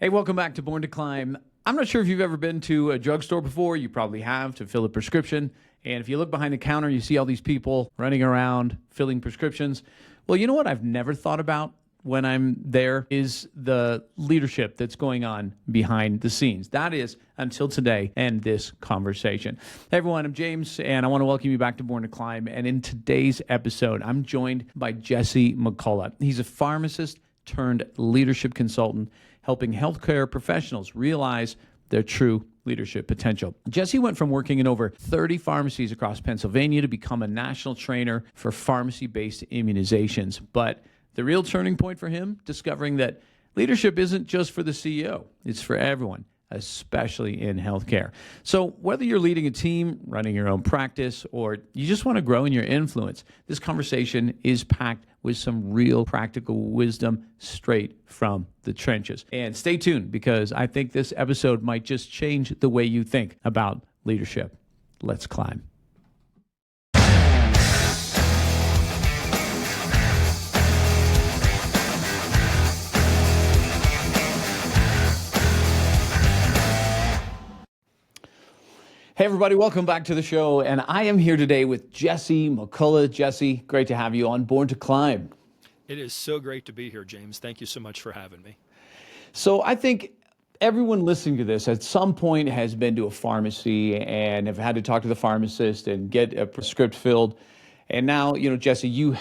Hey, welcome back to Born to Climb. I'm not sure if you've ever been to a drugstore before. You probably have, to fill a prescription. And if you look behind the counter, you see all these people running around filling prescriptions. Well, you know what I've never thought about when I'm there is the leadership that's going on behind the scenes. That is until today and this conversation. Hey everyone, I'm James, and I want to welcome you back to Born to Climb. And in today's episode, I'm joined by Jesse McCullough. He's a pharmacist turned leadership consultant, helping healthcare professionals realize their true leadership potential. Jesse went from working in over 30 pharmacies across Pennsylvania to become a national trainer for pharmacy-based immunizations. But the real turning point for him, discovering that leadership isn't just for the CEO, it's for everyone, especially in healthcare. So whether you're leading a team, running your own practice, or you just want to grow in your influence, this conversation is packed with some real practical wisdom straight from the trenches. And stay tuned, because I think this episode might just change the way you think about leadership. Let's climb. Hey everybody, welcome back to the show. And I am here today with Jesse McCullough. Jesse, great to have you on Born to Climb. It is so great to be here, James. Thank you so much for having me. So I think everyone listening to this at some point has been to a pharmacy and have had to talk to the pharmacist and get a prescription filled. And now, Jesse, you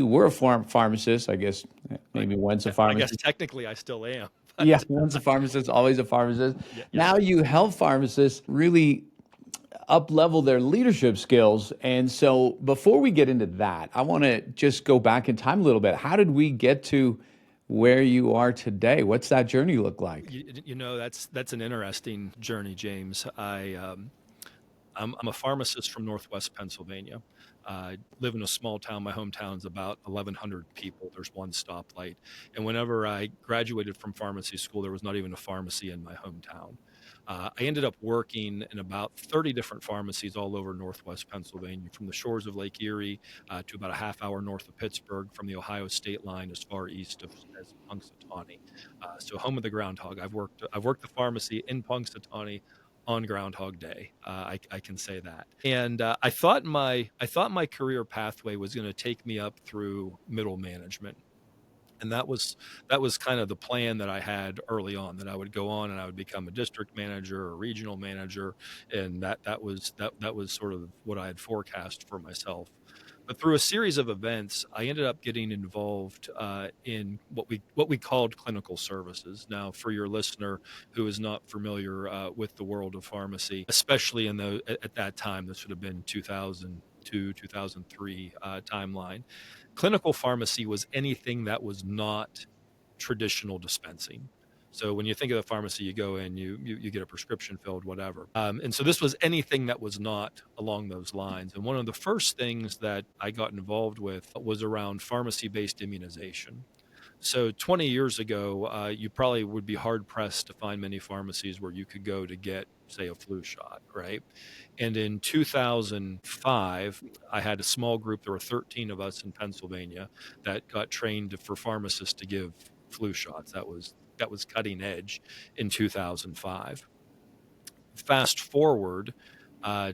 were a pharmacist, I guess, maybe once a pharmacist. I guess technically I still am. Yeah, once a pharmacist, always a pharmacist. Yeah. Now you help pharmacists really up-level their leadership skills. And so before we get into that, I want to just go back in time a little bit. How did we get to where you are today? What's that journey look like? That's an interesting journey, James. I'm a pharmacist from Northwest Pennsylvania. I live in a small town. My hometown's about 1,100 people. There's one stoplight. And whenever I graduated from pharmacy school, there was not even a pharmacy in my hometown. I ended up working in about 30 different pharmacies all over Northwest Pennsylvania, from the shores of Lake Erie to about a half hour north of Pittsburgh, from the Ohio state line as far east as Punxsutawney. So home of the groundhog. I've worked the pharmacy in Punxsutawney on Groundhog Day. I can say that. And I thought my career pathway was going to take me up through middle management. And that was kind of the plan that I had early on, that I would go on and I would become a district manager or regional manager. And that was sort of what I had forecast for myself. But through a series of events, I ended up getting involved in what we called clinical services. Now, for your listener who is not familiar with the world of pharmacy, especially at that time, this would have been 2002, 2003 timeline. Clinical pharmacy was anything that was not traditional dispensing. So when you think of the pharmacy, you go in, you get a prescription filled, whatever. And so this was anything that was not along those lines. And one of the first things that I got involved with was around pharmacy-based immunization. So 20 years ago, you probably would be hard-pressed to find many pharmacies where you could go to get, say, a flu shot, right? And in 2005, I had a small group. There were 13 of us in Pennsylvania that got trained for pharmacists to give flu shots. That was cutting edge in 2005. Fast forward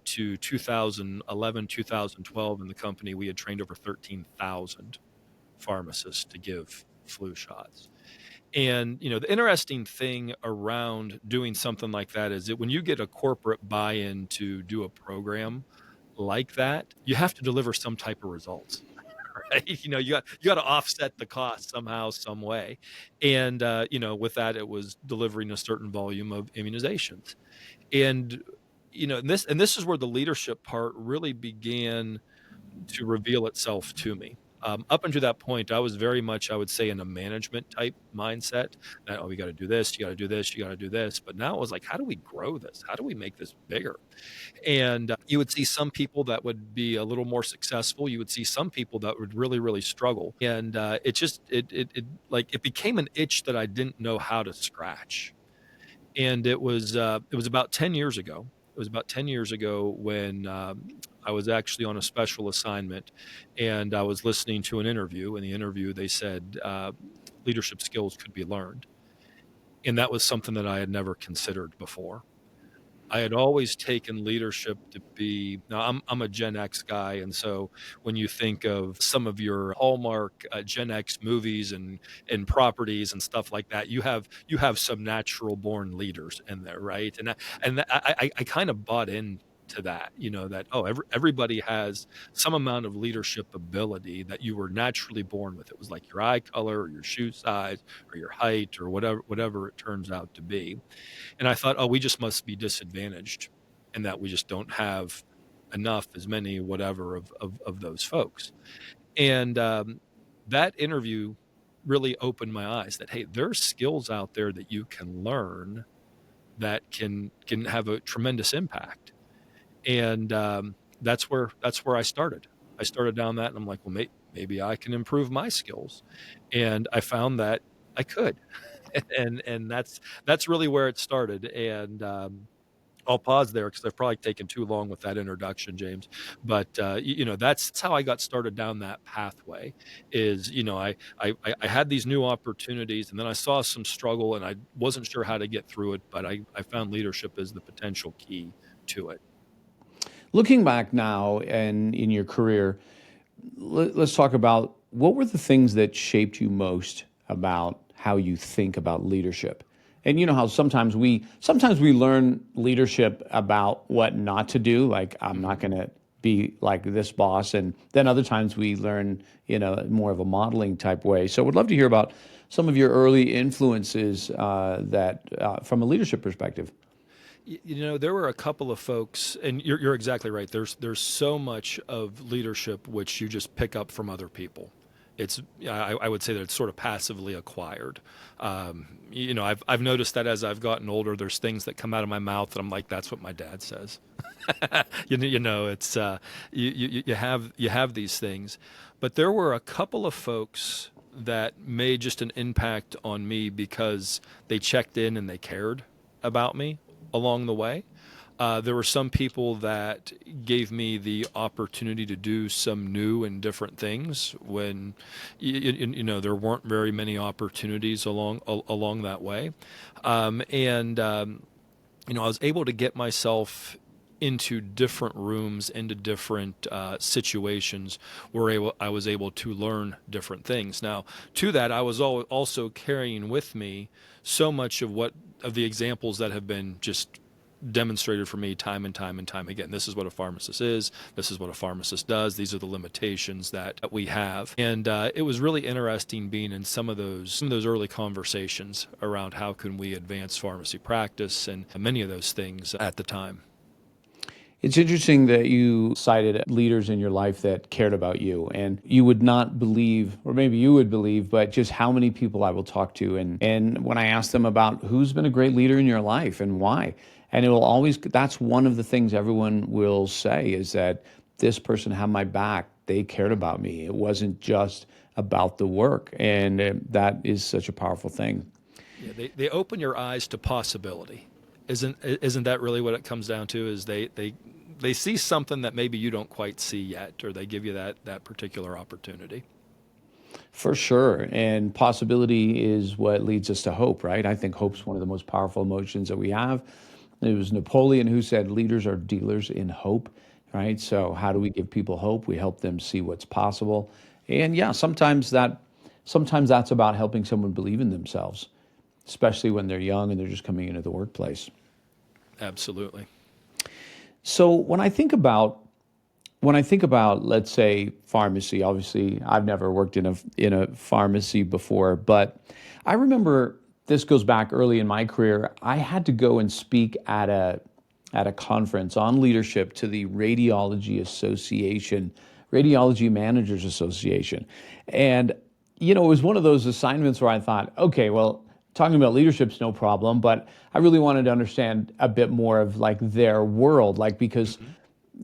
to 2011, 2012 in the company, we had trained over 13,000 pharmacists to give flu shots. And, the interesting thing around doing something like that is that when you get a corporate buy-in to do a program like that, you have to deliver some type of results. Right? You got to offset the cost somehow, some way. And, with that, it was delivering a certain volume of immunizations. And, this is where the leadership part really began to reveal itself to me. Up until that point, I was very much, I would say, in a management type mindset that, we got to do this, you got to do this, you got to do this. But now it was like, how do we grow this? How do we make this bigger? And you would see some people that would be a little more successful. You would see some people that would really, really struggle. And it became an itch that I didn't know how to scratch. And it was about 10 years ago. It was about 10 years ago when I was actually on a special assignment, and I was listening to an interview. In the interview, they said leadership skills could be learned. And that was something that I had never considered before. I had always taken leadership to be, now I'm a Gen X guy. And so when you think of some of your hallmark Gen X movies and properties and stuff like that, you have some natural born leaders in there, right? And I kind of bought into that, that, oh, everybody has some amount of leadership ability that you were naturally born with. It was like your eye color or your shoe size or your height or whatever it turns out to be. And I thought, oh, we just must be disadvantaged in that we just don't have enough, as many, whatever, of those folks. And that interview really opened my eyes that, hey, there's skills out there that you can learn that can have a tremendous impact. And that's where I started. I started down that, and I'm like, well, maybe I can improve my skills. And I found that I could. And that's really where it started. And I'll pause there because I've probably taken too long with that introduction, James. But that's how I got started down that pathway. Is I had these new opportunities, and then I saw some struggle, and I wasn't sure how to get through it. But I found leadership as the potential key to it. Looking back now and in your career, let's talk about what were the things that shaped you most about how you think about leadership. And you know how sometimes we learn leadership about what not to do, like I'm not going to be like this boss, and then other times we learn more of a modeling type way. So I would love to hear about some of your early influences from a leadership perspective. There were a couple of folks, and you're exactly right. There's so much of leadership which you just pick up from other people. I would say that it's sort of passively acquired. I've noticed that as I've gotten older, there's things that come out of my mouth that I'm like, that's what my dad says. It's you have these things, but there were a couple of folks that made just an impact on me because they checked in and they cared about me along the way. There were some people that gave me the opportunity to do some new and different things when, there weren't very many opportunities along that way. I was able to get myself into different rooms, into different situations where I was able to learn different things. Now, to that, I was also carrying with me so much of the examples that have been just demonstrated for me time and time and time again. This is what a pharmacist is. This is what a pharmacist does. These are the limitations that we have. And it was really interesting being in some of those early conversations around how can we advance pharmacy practice and many of those things at the time. It's interesting that you cited leaders in your life that cared about you, and you would not believe, or maybe you would believe, but just how many people I will talk to. And when I ask them about who's been a great leader in your life and why, and it will always, that's one of the things everyone will say is that this person had my back. They cared about me. It wasn't just about the work. And that is such a powerful thing. Yeah, they open your eyes to possibility. Isn't that really what it comes down to? Is they see something that maybe you don't quite see yet, or they give you that particular opportunity. For sure. And possibility is what leads us to hope, right? I think hope's one of the most powerful emotions that we have. It was Napoleon who said leaders are dealers in hope, right? So how do we give people hope? We help them see what's possible. And yeah, sometimes that's about helping someone believe in themselves, especially when they're young and they're just coming into the workplace. Absolutely. So when I think about, let's say, pharmacy, obviously I've never worked in a pharmacy before, but I remember this goes back early in my career. I had to go and speak at a conference on leadership to the Radiology Managers Association. And, it was one of those assignments where I thought, okay, well, talking about leadership's no problem, but I really wanted to understand a bit more of like their world, because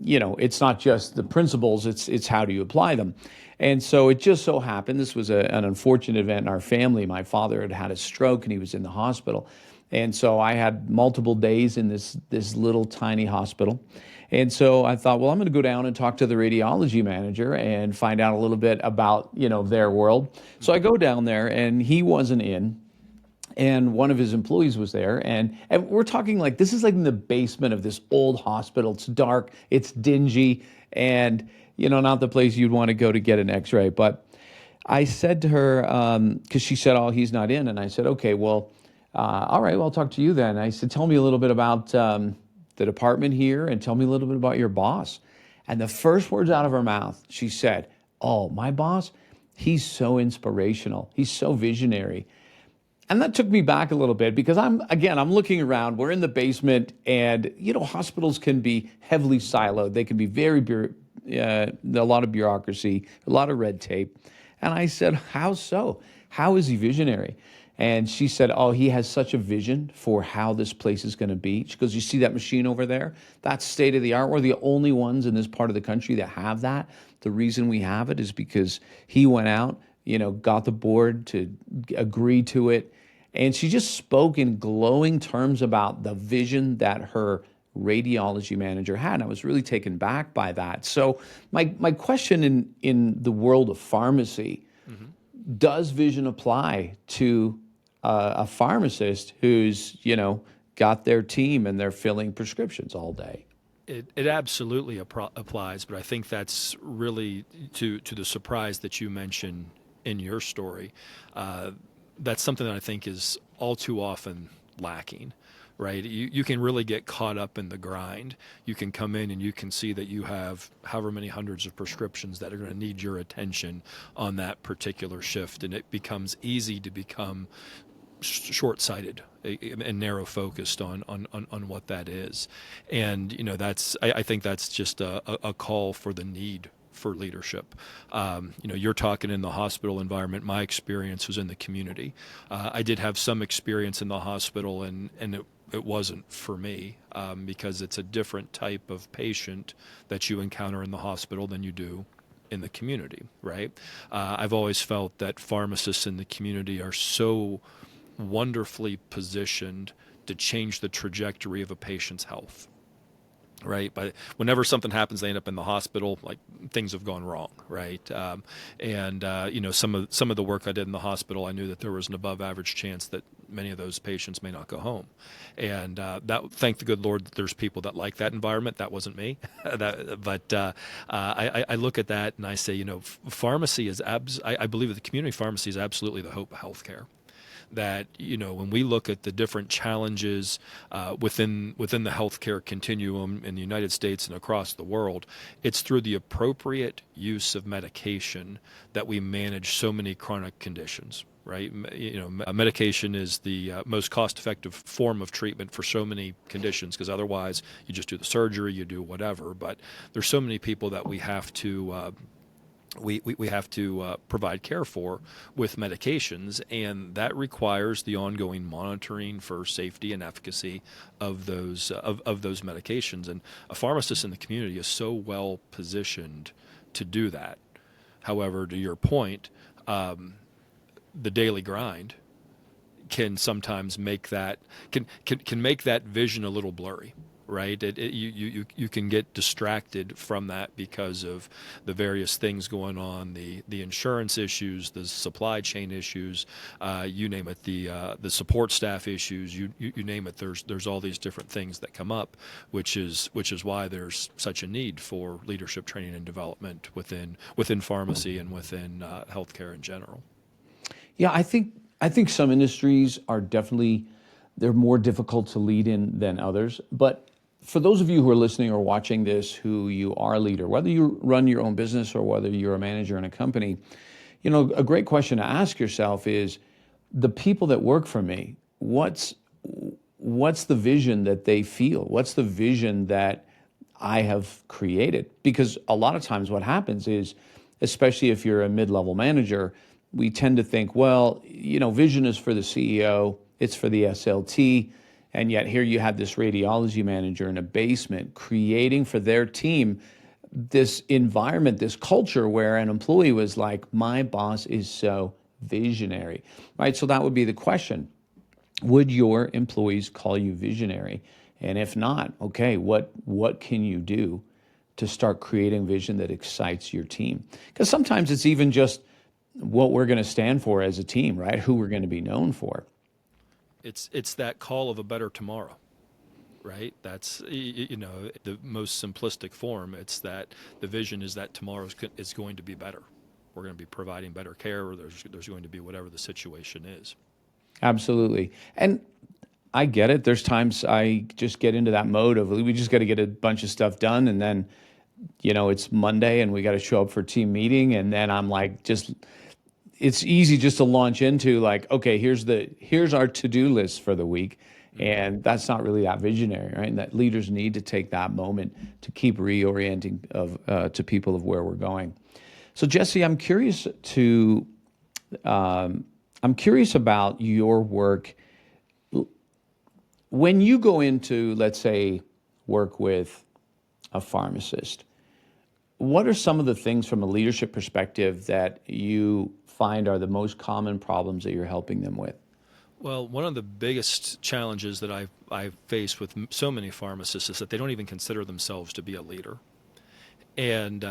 it's not just the principles, it's how do you apply them. And so it just so happened, this was an unfortunate event in our family. My father had a stroke and he was in the hospital. And so I had multiple days in this little tiny hospital. And so I thought, well, I'm going to go down and talk to the radiology manager and find out a little bit about, their world. So I go down there and he wasn't in. and one of his employees was there, and we're talking like this is like in the basement of this old hospital. It's dark, it's dingy, and not the place you'd want to go to get an x-ray. But I said to her, because she said, oh, he's not in, and I said, okay, well, all right, well, I'll talk to you then. I said, tell me a little bit about the department here, and tell me a little bit about your boss. And the first words out of her mouth, she said, oh, my boss, he's so inspirational, he's so visionary. And that took me back a little bit, because I'm looking around. We're in the basement, and hospitals can be heavily siloed. They can be a lot of bureaucracy, a lot of red tape. And I said, how so? How is he visionary? And she said, oh, he has such a vision for how this place is going to be. She goes, you see that machine over there? That's state of the art. We're the only ones in this part of the country that have that. The reason we have it is because he went out, got the board to agree to it. And she just spoke in glowing terms about the vision that her radiology manager had. And I was really taken back by that. So my question in the world of pharmacy, does vision apply to a pharmacist who's, got their team and they're filling prescriptions all day? It absolutely applies, but I think that's really to the surprise that you mentioned in your story. That's something that I think is all too often lacking, right? You can really get caught up in the grind. You can come in and you can see that you have however many hundreds of prescriptions that are going to need your attention on that particular shift, and it becomes easy to become short-sighted and narrow-focused on what that is. And I think that's just a call for the need for leadership. You're talking in the hospital environment. My experience was in the community. I did have some experience in the hospital, and it wasn't for me, because it's a different type of patient that you encounter in the hospital than you do in the community, right? I've always felt that pharmacists in the community are so wonderfully positioned to change the trajectory of a patient's health. Right, but whenever something happens, they end up in the hospital. Like, things have gone wrong, right? Some of the work I did in the hospital, I knew that there was an above-average chance that many of those patients may not go home, and thank the good Lord that there's people that like that environment. That wasn't me, I look at that and I say, pharmacy is I believe that the community pharmacy is absolutely the hope of healthcare. That when we look at the different challenges within the healthcare continuum in the United States and across the world, it's through the appropriate use of medication that we manage so many chronic conditions. Right, medication is the most cost-effective form of treatment for so many conditions, because otherwise you just do the surgery, you do whatever. But there's so many people that we have to. We have to provide care for with medications, and that requires the ongoing monitoring for safety and efficacy of those medications. And a pharmacist in the community is so well positioned to do that. However, to your point, the daily grind can sometimes make that can make that vision a little blurry. Right, you can get distracted from that because of the various things going on, the insurance issues, the supply chain issues, you name it, the support staff issues, you name it. There's all these different things that come up, which is why there's such a need for leadership training and development within pharmacy and within healthcare in general. Yeah, I think some industries are definitely, they're more difficult to lead in than others, but for those of you who are listening or watching this, who you are a leader, whether you run your own business or whether you're a manager in a company, a great question to ask yourself is, the people that work for me, what's the vision that they feel? What's the vision that I have created? Because a lot of times what happens is, especially if you're a mid-level manager, we tend to think, well, vision is for the CEO, it's for the SLT. And yet here you have this radiology manager in a basement creating for their team this environment, this culture where an employee was like, my boss is so visionary, right? So that would be the question. Would your employees call you visionary? And if not, okay, what can you do to start creating vision that excites your team? Because sometimes it's even just what we're going to stand for as a team, right? Who we're going to be known for. It's that call of a better tomorrow, right? That's, the most simplistic form. It's that the vision is that tomorrow is going to be better. We're going to be providing better care, or there's going to be whatever the situation is. Absolutely. And I get it. There's times I just get into that mode of we just got to get a bunch of stuff done, and then it's Monday and we got to show up for team meeting, and then I'm like, it's easy just to launch into like, okay, here's our to-do list for the week. And that's not really that visionary, right? And that leaders need to take that moment to keep reorienting to people of where we're going. So Jesse, I'm curious about your work. When you go into, let's say, work with a pharmacist, what are some of the things from a leadership perspective that you find are the most common problems that you're helping them with? Well, one of the biggest challenges that I've faced with so many pharmacists is that they don't even consider themselves to be a leader. And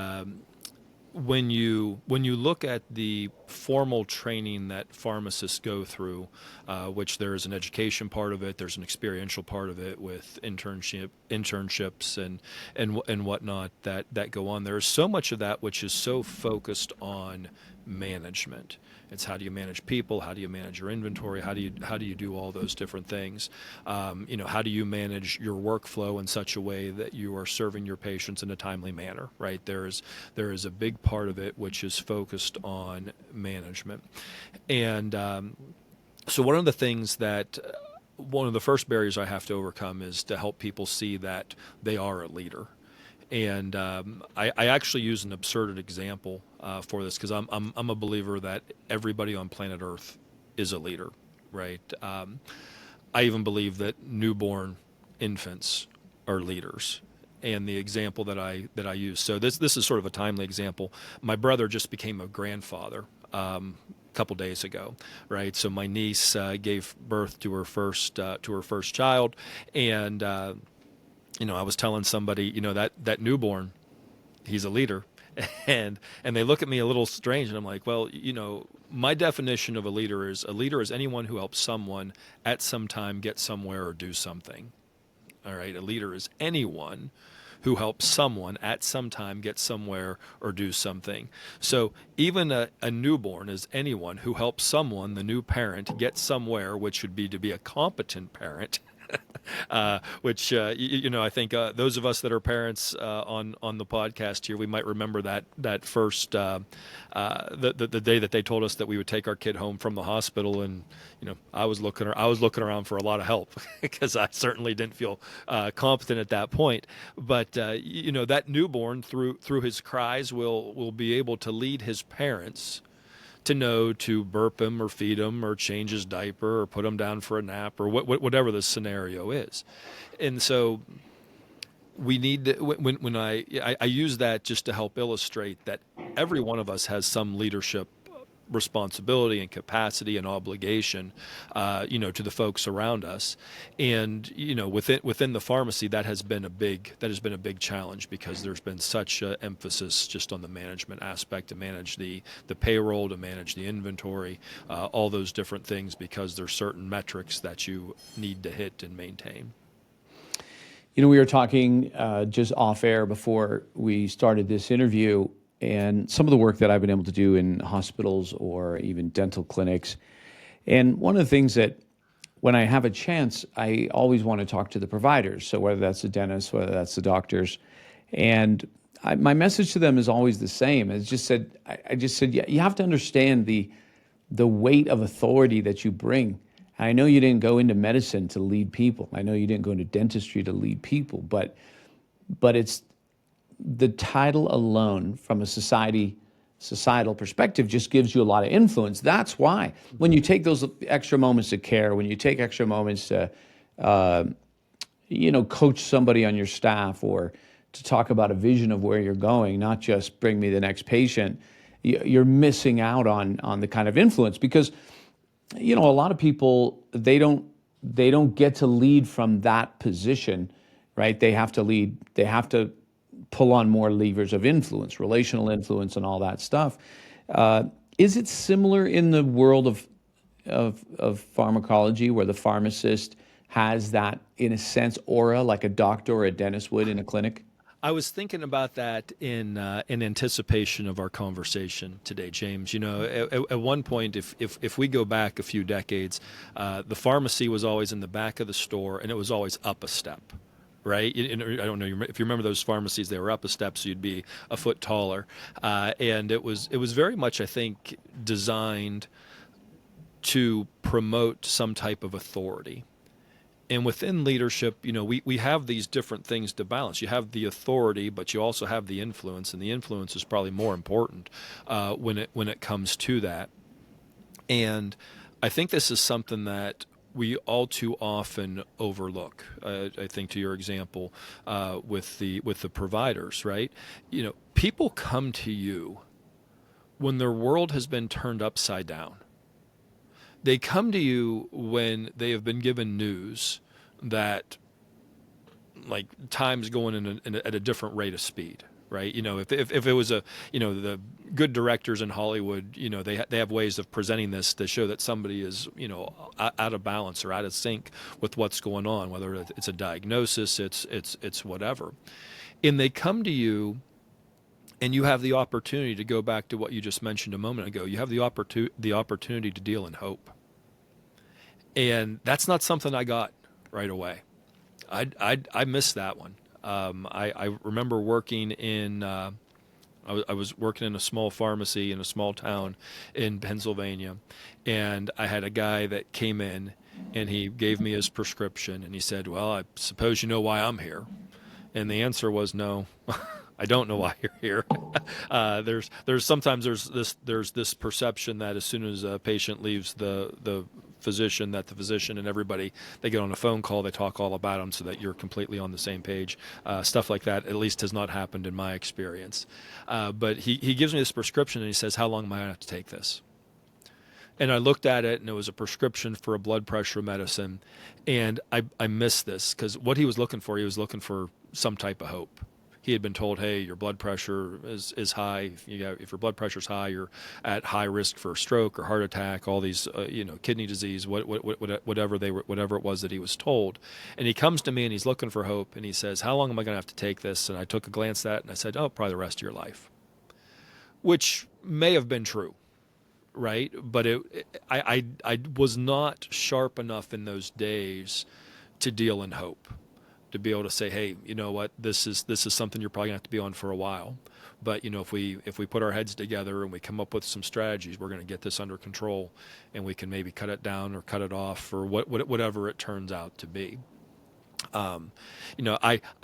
when you look at the formal training that pharmacists go through, which there's an education part of it, there's an experiential part of it with internships and whatnot that go on. There's so much of that which is so focused on management. It's how do you manage people? How do you manage your inventory? How do you do all those different things? How do you manage your workflow in such a way that you are serving your patients in a timely manner, right? There is a big part of it which is focused on management. And so one of the things one of the first barriers I have to overcome is to help people see that they are a leader. And I actually use an absurd example for this because I'm a believer that everybody on planet Earth is a leader, right? I even believe that newborn infants are leaders. And the example that I use, so this is sort of a timely example. My brother just became a grandfather a couple days ago, right? So my niece gave birth to her first child, and I was telling somebody, that newborn, he's a leader. And they look at me a little strange, and I'm like, well, my definition of a leader is anyone who helps someone at some time get somewhere or do something. All right. A leader is anyone who helps someone at some time get somewhere or do something. So even a newborn is anyone who helps someone, the new parent, get somewhere, which would be to be a competent parent. Which I think those of us that are parents on the podcast here, we might remember that first the day that they told us that we would take our kid home from the hospital, and I was looking around for a lot of help because I certainly didn't feel competent at that point. But that newborn through his cries will be able to lead his parents to know to burp him or feed him or change his diaper or put him down for a nap or whatever the scenario is. And so we need to, when I use that just to help illustrate that every one of us has some leadership responsibility and capacity and obligation, to the folks around us. And, within the pharmacy, that has been a big challenge because there's been such an emphasis just on the management aspect, to manage the payroll, to manage the inventory, all those different things, because there's certain metrics that you need to hit and maintain. We were talking just off air before we started this interview, and some of the work that I've been able to do in hospitals or even dental clinics. And one of the things that when I have a chance, I always want to talk to the providers. So whether that's the dentist, whether that's the doctors. And my message to them is always the same. I just said, yeah, you have to understand the weight of authority that you bring. And I know you didn't go into medicine to lead people. I know you didn't go into dentistry to lead people, but it's the title alone from a societal perspective just gives you a lot of influence. That's why when you take those extra moments to care, when you take extra moments to, coach somebody on your staff or to talk about a vision of where you're going, not just bring me the next patient, you're missing out on the kind of influence because, a lot of people, they don't get to lead from that position, right? They have to lead, they have to pull on more levers of influence, relational influence and all that stuff. Is it similar in the world of of pharmacology where the pharmacist has that, in a sense, aura like a doctor or a dentist would in a clinic? I was thinking about that in anticipation of our conversation today, James. You know, at one point, if we go back a few decades, the pharmacy was always in the back of the store, and it was always up a step, right? I don't know if you remember those pharmacies; they were up a step, so you'd be a foot taller, and it was very much, I think, designed to promote some type of authority. And within leadership, you know, we have these different things to balance. You have the authority, but you also have the influence, and the influence is probably more important when it comes to that. And I think this is something that we all too often overlook. I think to your example with the providers, right? You know, people come to you when their world has been turned upside down. They come to you when they have been given news that, like, time's going at a different rate of speed, right? You know, if it was the good directors in Hollywood, you know, they have ways of presenting this to show that somebody is, you know, out of balance or out of sync with what's going on, whether it's a diagnosis, it's whatever. And they come to you, and you have the opportunity to go back to what you just mentioned a moment ago. You have the opportunity to deal in hope. And that's not something I got right away. I missed that one. I remember working in, I was working in a small pharmacy in a small town in Pennsylvania, and I had a guy that came in, and he gave me his prescription, and he said, "Well, I suppose you know why I'm here." And the answer was no. I don't know why you're here. Sometimes there's this perception that as soon as a patient leaves the physician, that the physician and everybody, they get on a phone call, they talk all about them so that you're completely on the same page. Stuff like that at least has not happened in my experience. But he gives me this prescription, and he says, "How long am I going to have to take this?" And I looked at it, and it was a prescription for a blood pressure medicine. And I missed this because what he was looking for some type of hope. He had been told, "Hey, your blood pressure is high. If your blood pressure's high, you're at high risk for a stroke or heart attack. All these, kidney disease, whatever it was that he was told." And he comes to me, and he's looking for hope, and he says, "How long am I going to have to take this?" And I took a glance at it, and I said, "Oh, probably the rest of your life," which may have been true, right? But I was not sharp enough in those days to deal in hope, to be able to say, "Hey, you know what? This is something you're probably gonna have to be on for a while. But, you know, if we put our heads together and we come up with some strategies, we're going to get this under control, and we can maybe cut it down or cut it off, or whatever it turns out to be." I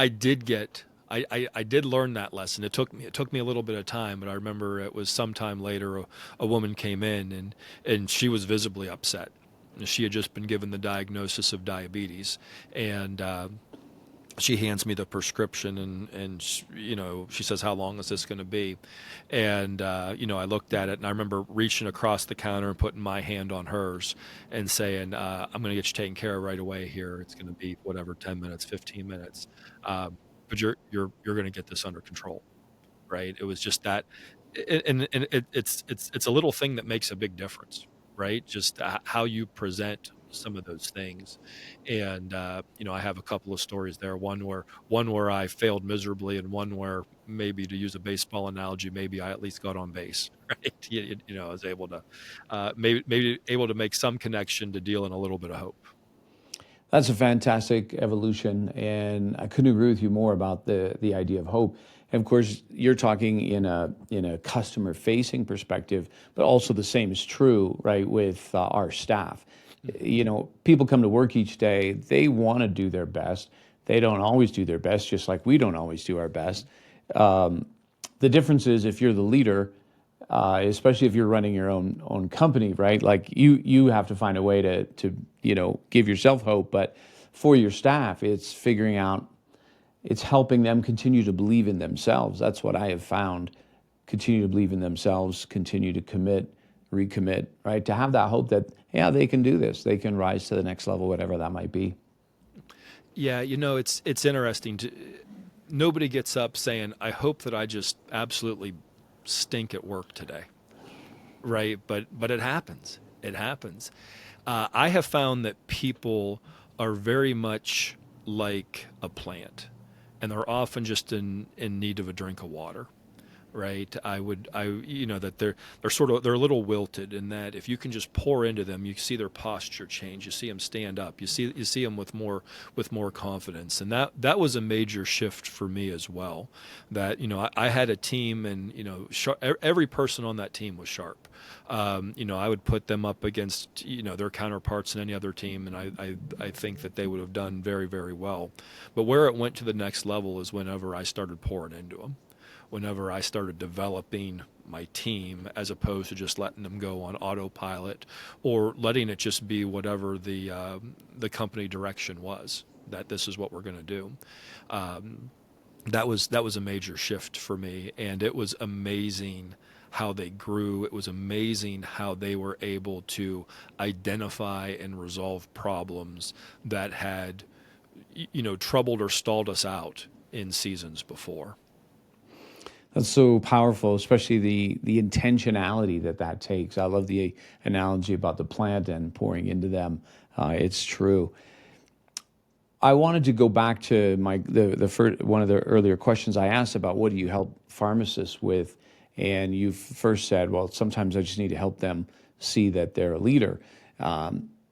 did learn that lesson. It took me a little bit of time, but I remember it was sometime later a woman came in, and she was visibly upset. She had just been given the diagnosis of diabetes, and she hands me the prescription, and she says, "How long is this going to be?" And I looked at it, and I remember reaching across the counter and putting my hand on hers and saying, "I'm going to get you taken care of right away here. It's going to be whatever, 10 minutes, 15 minutes, but you're going to get this under control." Right? It was just that, and it's a little thing that makes a big difference, right? Just how you present some of those things. And I have a couple of stories there. One where I failed miserably, and one where, maybe to use a baseball analogy, maybe I at least got on base. Right? I was able to maybe able to make some connection to deal in a little bit of hope. That's a fantastic evolution, and I couldn't agree with you more about the idea of hope. And of course, you're talking in a customer facing perspective, but also the same is true, right, with our staff. People come to work each day, they want to do their best. They don't always do their best, just like we don't always do our best. The difference is, if you're the leader, especially if you're running your own company, right? Like, you have to find a way to give yourself hope, but for your staff, it's helping them continue to believe in themselves. That's what I have found. Continue to believe in themselves, continue to commit, recommit, right? To have that hope that, yeah, they can do this. They can rise to the next level, whatever that might be. Yeah, it's interesting. Nobody gets up saying, "I hope that I just absolutely stink at work today." Right? But it happens. It happens. I have found that people are very much like a plant, and they're often just in need of a drink of water. Right. That they're a little wilted in that if you can just pour into them, you see their posture change. You see them stand up. You see them with more confidence. And that was a major shift for me as well. That, I had a team, and, every person on that team was sharp. I would put them up against, their counterparts in any other team, and I think that they would have done very, very well. But where it went to the next level is whenever I started pouring into them. Whenever I started developing my team, as opposed to just letting them go on autopilot or letting it just be whatever the company direction was, that this is what we're going to do. That was a major shift for me, and it was amazing how they grew. It was amazing how they were able to identify and resolve problems that had, troubled or stalled us out in seasons before. That's so powerful, especially the intentionality that takes. I love the analogy about the plant and pouring into them. It's true. I wanted to go back to one of the earlier questions I asked about what do you help pharmacists with, and you first said, well, sometimes I just need to help them see that they're a leader.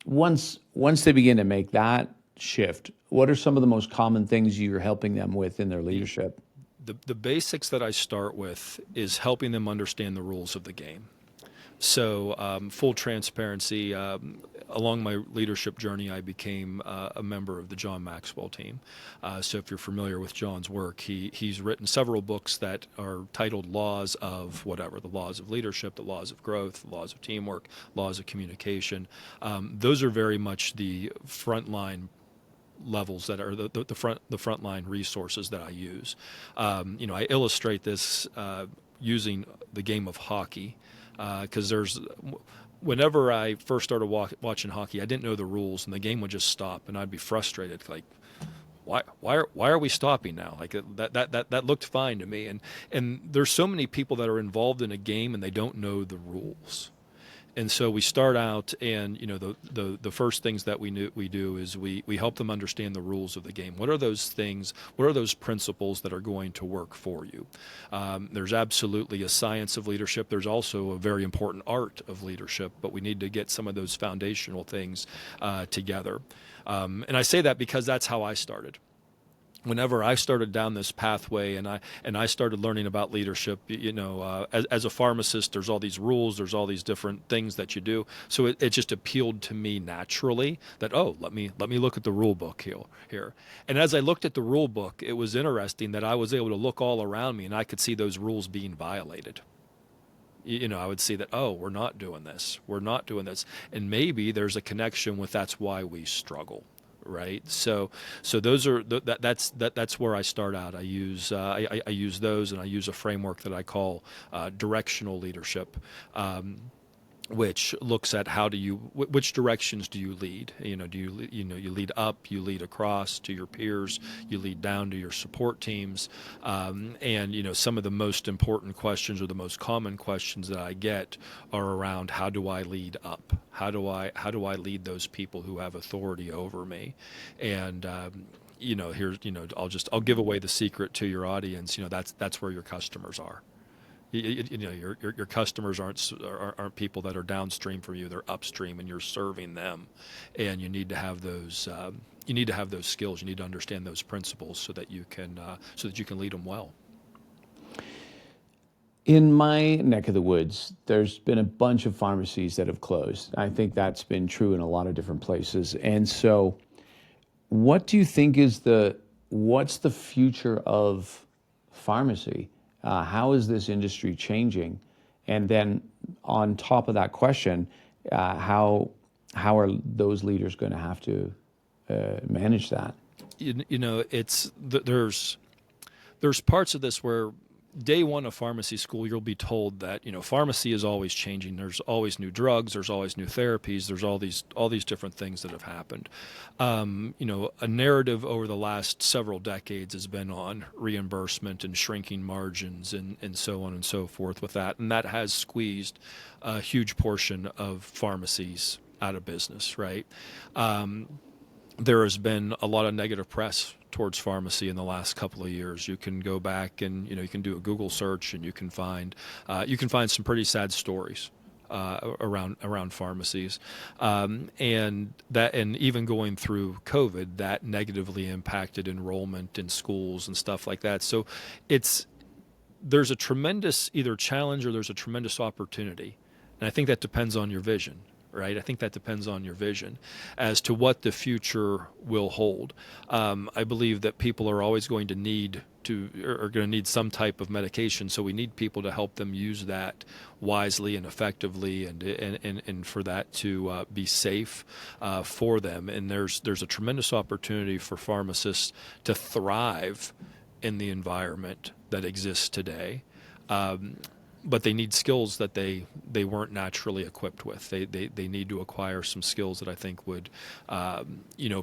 Once they begin to make that shift, what are some of the most common things you're helping them with in their leadership? The basics that I start with is helping them understand the rules of the game. So full transparency, along my leadership journey, I became a member of the John Maxwell team. So if you're familiar with John's work, he's written several books that are titled Laws of whatever, the laws of leadership, the laws of growth, the laws of teamwork, laws of communication. Those are very much the frontline levels that are the frontline resources that I use. I illustrate this using the game of hockey, because whenever I first started watching hockey, I didn't know the rules, and the game would just stop, and I'd be frustrated, like, why are we stopping now? Like that looked fine to me, and there's so many people that are involved in a game and they don't know the rules. And so we start out, and the first things that we do is we help them understand the rules of the game. What are those things? What are those principles that are going to work for you? There's absolutely a science of leadership. There's also a very important art of leadership, but we need to get some of those foundational things together. And I say that because that's how I started. Whenever I started down this pathway and I started learning about leadership, as a pharmacist, there's all these rules, there's all these different things that you do. So it just appealed to me naturally that, let me look at the rule book here. And as I looked at the rule book, it was interesting that I was able to look all around me and I could see those rules being violated. I would see that, we're not doing this. And maybe there's a connection with that's why we struggle. Right. So those are that's where I start out. I use those, and I use a framework that I call directional leadership, which looks at which directions do you lead? You lead up, you lead across to your peers, you lead down to your support teams, and some of the most important questions or the most common questions that I get are around how do I lead up? How do I lead those people who have authority over me? And I'll give away the secret to your audience. That's where your customers are. Your customers aren't people that are downstream from you; they're upstream, and you're serving them. And you need to have those. You need to have those skills. You need to understand those principles so that you can lead them well. In my neck of the woods, there's been a bunch of pharmacies that have closed. I think that's been true in a lot of different places. And so, what do you think what's the future of pharmacy? How is this industry changing? And then on top of that question, how are those leaders going to have to manage that? There's parts of this where day one of pharmacy school, you'll be told that, pharmacy is always changing. There's always new drugs. There's always new therapies. There's all these different things that have happened. A narrative over the last several decades has been on reimbursement and shrinking margins and so on and so forth with that. And that has squeezed a huge portion of pharmacies out of business, right? There has been a lot of negative press towards pharmacy in the last couple of years. You can go back and you can do a Google search and you can find some pretty sad stories around pharmacies, and even going through COVID, that negatively impacted enrollment in schools and stuff like that. So there's a tremendous either challenge or there's a tremendous opportunity, and I think that depends on your vision. Right? I think that depends on your vision as to what the future will hold. I believe that people are always going to need some type of medication, so we need people to help them use that wisely and effectively, and for that to be safe for them. And there's a tremendous opportunity for pharmacists to thrive in the environment that exists today. But they need skills that they weren't naturally equipped with. They need to acquire some skills that I think would,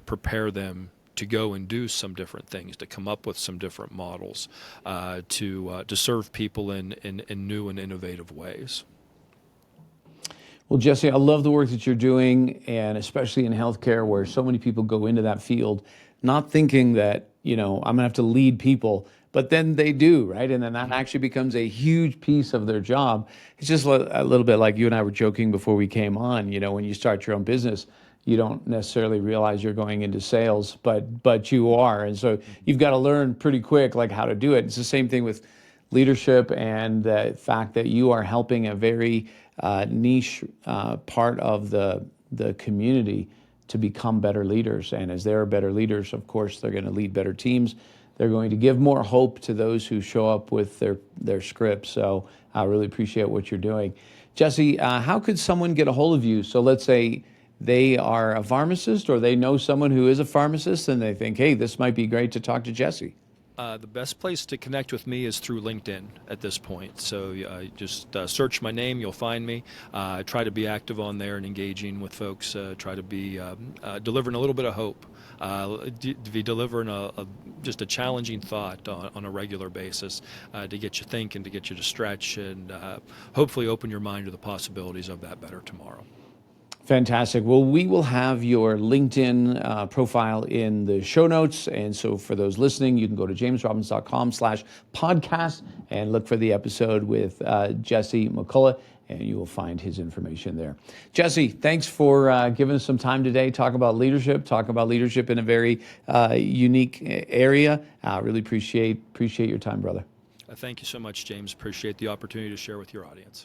prepare them to go and do some different things, to come up with some different models, to serve people in new and innovative ways. Well, Jesse, I love the work that you're doing, and especially in healthcare, where so many people go into that field not thinking that, I'm going to have to lead people, but then they do, right? And then that actually becomes a huge piece of their job. It's just a little bit like you and I were joking before we came on. When you start your own business, you don't necessarily realize you're going into sales, but you are. And so you've got to learn pretty quick, like, how to do it. It's the same thing with leadership and the fact that you are helping a very niche part of the community to become better leaders. And as they're better leaders, of course, they're going to lead better teams. They're going to give more hope to those who show up with their scripts. So I really appreciate what you're doing. Jesse, how could someone get a hold of you? So let's say they are a pharmacist, or they know someone who is a pharmacist and they think, hey, this might be great to talk to Jesse. The best place to connect with me is through LinkedIn at this point. So just search my name, you'll find me. Try to be active on there and engaging with folks. Try to be delivering a little bit of hope. Be delivering just a challenging thought on a regular basis to get you thinking, to get you to stretch, and hopefully open your mind to the possibilities of that better tomorrow. Fantastic. Well, we will have your LinkedIn profile in the show notes. And so for those listening, you can go to jamesrobbins.com/podcast and look for the episode with Jesse McCullough, and you will find his information there. Jesse, thanks for giving us some time today. Talk about leadership in a very unique area. Really appreciate your time, brother. Thank you so much, James. Appreciate the opportunity to share with your audience.